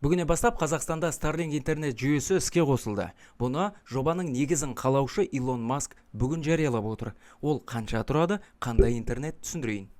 Бүгіне бастап Қазақстанда Starlink интернет жүйесі іске қосылды. Бұны жобаның негізін қалаушы Илон Маск бүгін жариялап отыр. Ол қанша тұрады, қандай интернет түсіндірейін.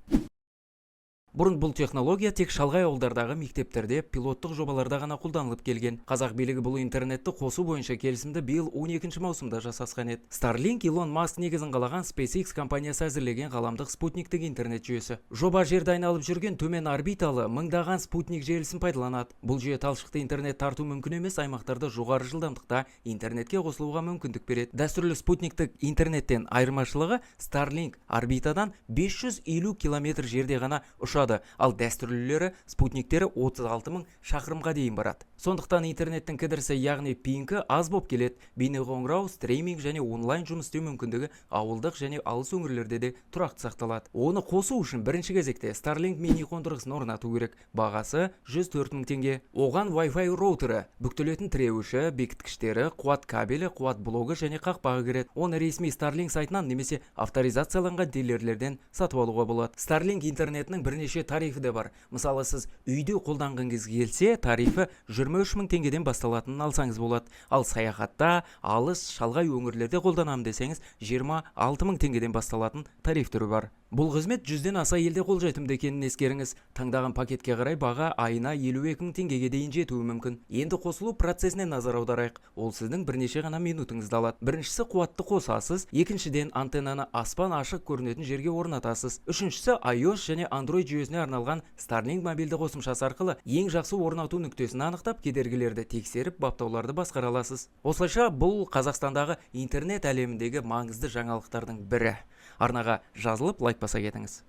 Бұрын бұл технология тек шалғай ауылдардағы мектептерде пилоттық жобаларда ғана қолданылып келген. Қазақ билігі бұл интернетті қосу бойынша келісімді биыл 12 маусымда жасасқан еді. Starlink Илон Маск негізін қалаған SpaceX компаниясы әзірлеген ғаламдық спутниктік интернет жүйесі. Жоба жерді айналып жүрген төмен орбиталы мыңдаған спутник желісін пайдаланады. Бұл жүйе талшықты интернет тарту мүмкін емес аймақтарда жоғары жылдамдықта интернетке қосылуға мүмкіндік береді. Дәстүрлі спутниктік интернеттен айырмашылығы Starlink орбитадан 550 км жерде ғана ұшады. Ал дәстүрлілері спутниктері 36 000 шақырымға дейін барады. Сондықтан интернеттің кідірісі, яғни пингі аз боп келеді. Бейнеқоңырау, стриминг және онлайн жұмыс істеу мүмкіндігі ауылдық және алыс өңірлерде де тұрақты сақталады. Оны қосу үшін бірінші кезекте Starlink мини қондырғысын орнату керек. Бағасы 104 000 теңге. Оған Wi-Fi роутері, бүктелетін тіреуіші, бекіткіштері, қуат кабелі, қуат блогы және қақпағы кіреді. Оны ресми Starlink сайтынан немесе авторизацияланған дилерлерден сатып алуға болады. Starlink интернетінің бірнеше тарифі де бар. Мысалы, сіз үйде қолданғыңыз келсе, тарифі 23 000 теңгеден басталатынын алсаңыз болады. Ал саяхатта, алыс, шалғай өңірлерде қолданамын десеңіз, 26 000 теңгеден басталатын тариф түрі бар. Бұл қызмет 100-ден аса елде қолжетімді екенін ескеріңіз. Таңдаған пакетке қарай баға айына 52 000 теңгеге дейін жетуі мүмкін. Енді қосылу процесіне назар аударайық. Ол сіздің бірнеше ғана минутыңызды алады. Біріншісі, қуатты қосасыз. Екіншіден, антеннаны аспан ашық көрінетін жерге орнатасыз. Үшіншісі, iOS және Android жүйесіне арналған Starlink мобильді қосымшасы арқылы ең жақсы орнату нүктесін анықтап, кедергілерді тексеріп, баптауларды басқара аласыз. Осылайша, бұл Қазақстандағы интернет әлеміндегі маңызды жаңалықтардың бірі. Арнаға жазылып, лайк баса кетіңіз.